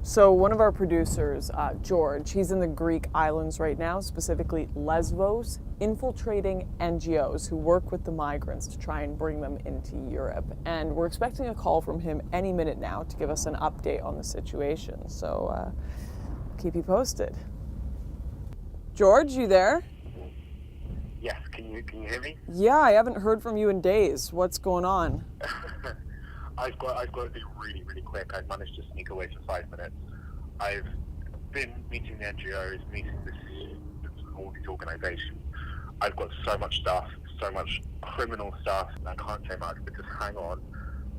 So one of our producers, George, he's in the Greek islands right now, specifically Lesbos, infiltrating NGOs who work with the migrants to try and bring them into Europe. And we're expecting a call from him any minute now to give us an update on the situation. So keep you posted. George, you there? Yes, can you hear me? Yeah, I haven't heard from you in days. What's going on? I've got to be really quick. I've managed to sneak away for 5 minutes. I've been meeting the NGOs, meeting all these organisations. I've got so much stuff, so much criminal stuff, and I can't say much, but just hang on.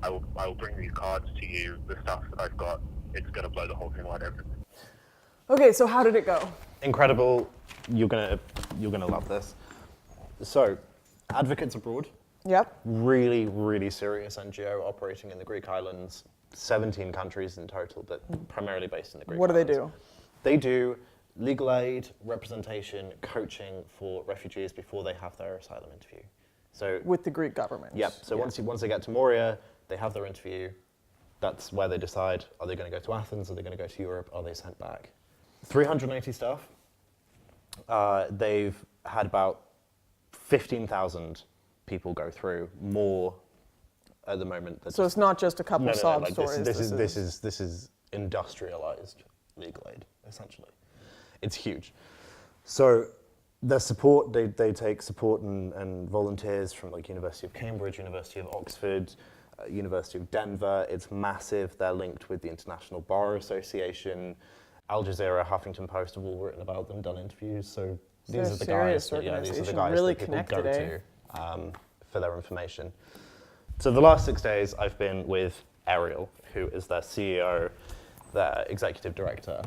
I will bring these cards to you, the stuff that I've got. It's going to blow the whole thing wide open. Okay, so how did it go? Incredible. You're gonna love this. So, Advocates Abroad. Yep. Really serious NGO operating in the Greek islands. 17 countries in total, but primarily based in the Greek What do islands. they do? They do legal aid, representation, coaching for refugees before they have their asylum interview. So With the Greek government? Yep. So once they get to Moria, they have their interview. That's where they decide, are they going to go to Athens, are they going to go to Europe, are they sent back? 380 staff. They've had about 15,000 people go through, more at the moment. So it's not just a couple sob stories. This is industrialized legal aid, essentially. It's huge. So their support, they take support and volunteers from like University of Cambridge, University of Oxford, University of Denver. It's massive. They're linked with the International Bar Association. Al Jazeera, Huffington Post have all written about them, done interviews. So these are the guys really that people go connected, to for their information. So the last 6 days I've been with Ariel, who is their CEO, their executive director,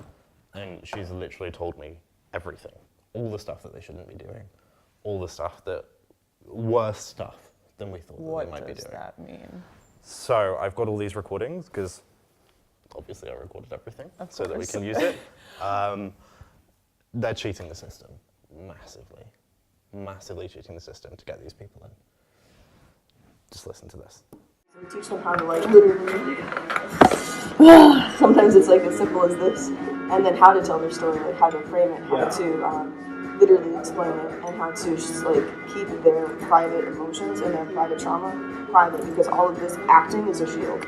and she's literally told me everything. All the stuff that they shouldn't be doing, all the stuff worse stuff than we thought that they might be doing. What does that mean? So I've got all these recordings, because obviously I recorded everything so that we can use it. They're cheating the system, massively cheating the system to get these people in. Just listen to this. So we teach them how to literally, sometimes it's like as simple as this, and then how to tell their story, like how to frame it, how to literally explain it, and how to just like keep their private emotions and their private trauma private, because all of this acting is a shield.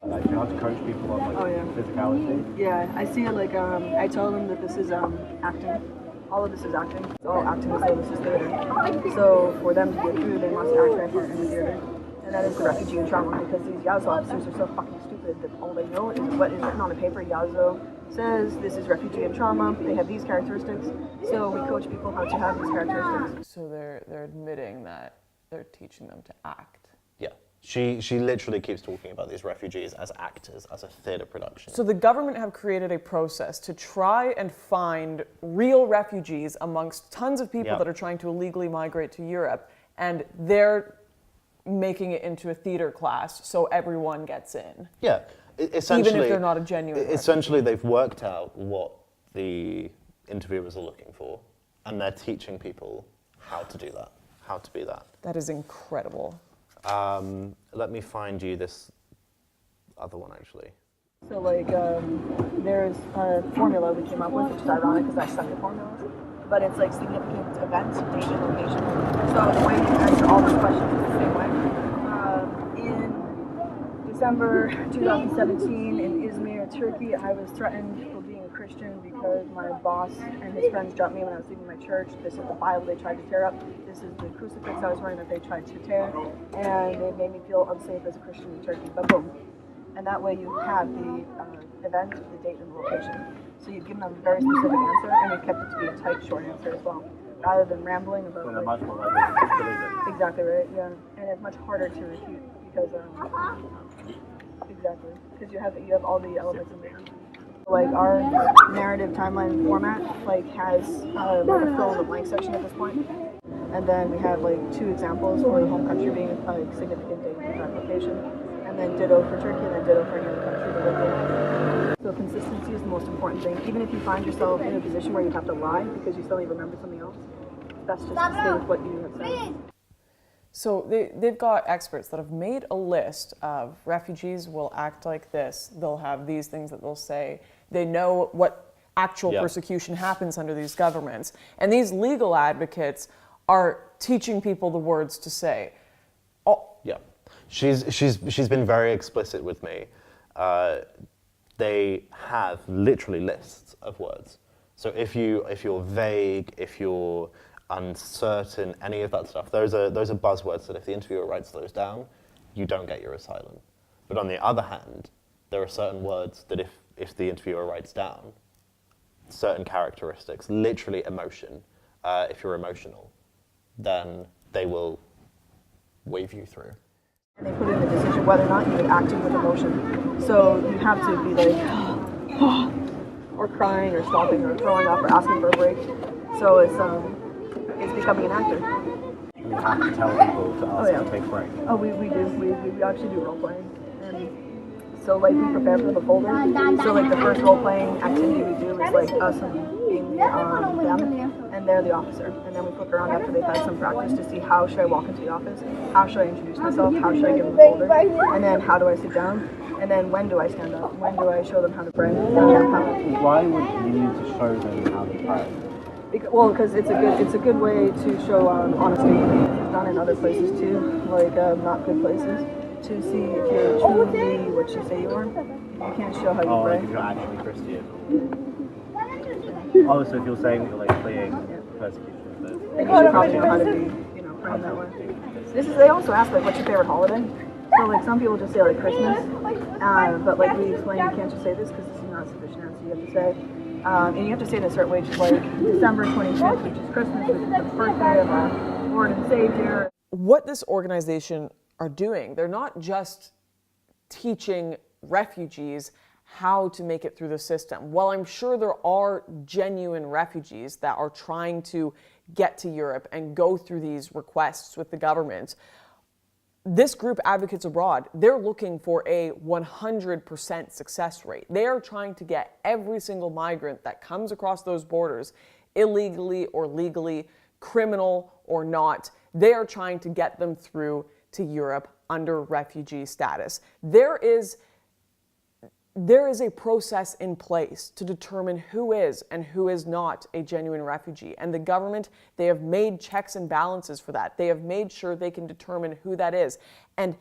Like you have to coach people on physicality. Yeah, I see it like I tell them that this is acting. All of this is acting. It's all acting as though this is theater. So for them to get through, they must act their part in the theater. And that is the refugee and trauma, because these Yazo officers are so fucking stupid that all they know is what is written on a paper. Yazo says this is refugee and trauma. They have these characteristics. So we coach people how to have these characteristics. So they're admitting that they're teaching them to act. Yeah. She literally keeps talking about these refugees as actors, as a theatre production. So the government have created a process to try and find real refugees amongst tons of people that are trying to illegally migrate to Europe, and they're making it into a theatre class so everyone gets in. Yeah, essentially. Even if they're not a genuine essentially, they've worked out what the interviewers are looking for, and they're teaching people how to do that, how to be that. That is incredible. Let me find you this other one, actually. So like there's a formula we came up with, which is ironic because I suck at formulas, but it's like significant events, date, and location. So the way you answer all those questions is the same way. In December 2017 in Izmir, Turkey, I was threatened for being a Christian because my boss and his friends jumped me when I was leaving my church. This is the Bible they tried to tear up. This is the crucifix I was wearing that they tried to tear. And it made me feel unsafe as a Christian in Turkey. But boom. And that way you have the event, the date, and the location. So you've given them a very specific answer, and you've kept it to be a tight, short answer as well, rather than rambling about. So they're much more likely to believe it. Exactly right. Yeah, and it's much harder to refute because you have all the elements in there. Like our narrative timeline format has like a fill in the blank section at this point, and then we have like 2 examples for the home country being a significant date and location. And then ditto for Turkey, and then ditto for any other country to live in. So consistency is the most important thing. Even if you find yourself in a position where you have to lie because you suddenly remember something else, that's just to stay with what you have said. So they've got experts that have made a list of refugees will act like this. They'll have these things that they'll say. They know what actual persecution happens under these governments. And these legal advocates are teaching people the words to say. Yeah, she's been very explicit with me. They have literally lists of words. So if you're vague, if you're uncertain, any of that stuff, those are buzzwords that if the interviewer writes those down, you don't get your asylum. But on the other hand, there are certain words that if the interviewer writes down, certain characteristics, literally emotion, if you're emotional, then they will wave you through. And they put in the decision whether or not you would act with emotion. So you have to be like, or crying, or stopping, or throwing up, or asking for a break. So it's becoming an actor. You have to tell people to ask to take a break. Oh, we do. We actually do role playing. And so like we prepare for the folder. So like the first role playing activity we do is like us being them, and they're the officer. And then we flip around after they've had some practice to see how should I walk into the office, how should I introduce myself, how should I give them the folder, and then how do I sit down, and then when do I stand up, when do I show them how to pray. Why would you need to show them how to pray? Because it's a good way to show honesty. It's done in other places too, like not good places, to see if you're truly what you say you are. You can't show how you pray. Like if you're actually Christian. Oh, so if you're saying you're like fleeing persecution, but then you should probably know how to be, praying that way. They also ask like, what's your favorite holiday? So like some people just say like Christmas, but like we explain, you can't just say this because this is not sufficient answer. You have to say. And you have to say it in a certain way, just like December 25th, which is Christmas, which is the birthday of our Lord and Savior. What this organization are doing, they're not just teaching refugees how to make it through the system. While I'm sure there are genuine refugees that are trying to get to Europe and go through these requests with the government, this group, Advocates Abroad, they're looking for a 100% success rate. They are trying to get every single migrant that comes across those borders, illegally or legally, criminal or not, they are trying to get them through to Europe under refugee status. There is a process in place to determine who is and who is not a genuine refugee. And the government, they have made checks and balances for that. They have made sure they can determine who that is. And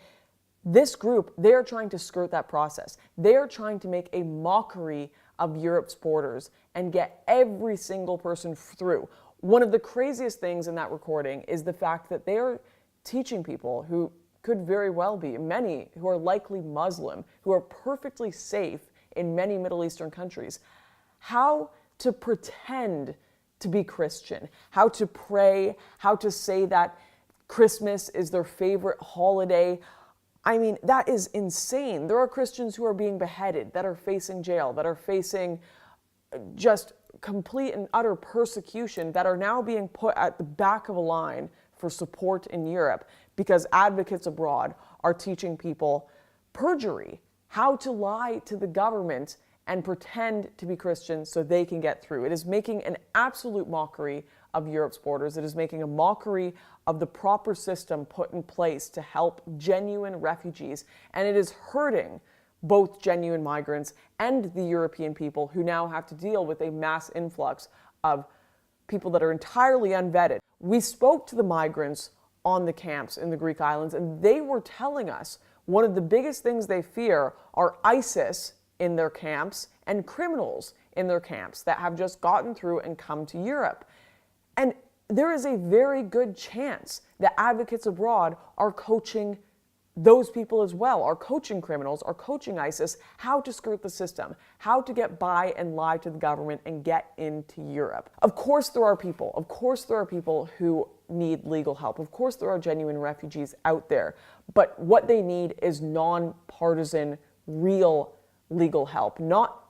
this group, they are trying to skirt that process. They are trying to make a mockery of Europe's borders and get every single person through. One of the craziest things in that recording is the fact that they are teaching people who could very well be, many who are likely Muslim, who are perfectly safe in many Middle Eastern countries, how to pretend to be Christian, how to pray, how to say that Christmas is their favorite holiday. I mean, that is insane. There are Christians who are being beheaded, that are facing jail, that are facing just complete and utter persecution, that are now being put at the back of a line for support in Europe because Advocates Abroad are teaching people perjury, how to lie to the government and pretend to be Christian so they can get through. It is making an absolute mockery of Europe's borders. It is making a mockery of the proper system put in place to help genuine refugees, and it is hurting both genuine migrants and the European people who now have to deal with a mass influx of people that are entirely unvetted. We spoke to the migrants on the camps in the Greek islands, and they were telling us one of the biggest things they fear are ISIS in their camps and criminals in their camps that have just gotten through and come to Europe. And there is a very good chance that Advocates Abroad are coaching those people as well, are coaching criminals, are coaching ISIS how to skirt the system, how to get by and lie to the government and get into Europe. Of course there are people who need legal help. Of course there are genuine refugees out there, but what they need is non-partisan, real legal help, not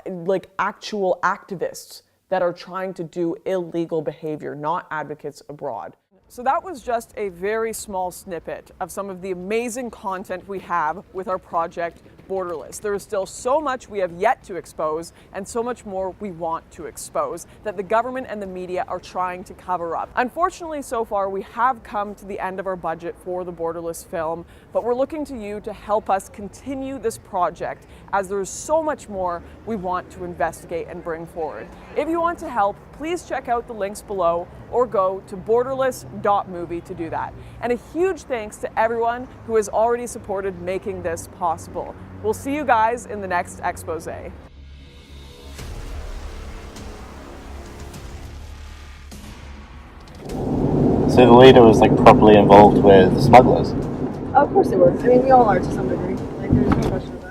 like actual activists that are trying to do illegal behavior, not Advocates Abroad. So that was just a very small snippet of some of the amazing content we have with our project Borderless. There is still so much we have yet to expose and so much more we want to expose that the government and the media are trying to cover up. Unfortunately, so far we have come to the end of our budget for the Borderless film, but we're looking to you to help us continue this project as there is so much more we want to investigate and bring forward. If you want to help, please check out the links below or go to borderless.movie to do that. And a huge thanks to everyone who has already supported making this possible. We'll see you guys in the next expose. So the leader was like properly involved with smugglers? Of course they were. I mean, we all are to some degree. Like, there's no question about it.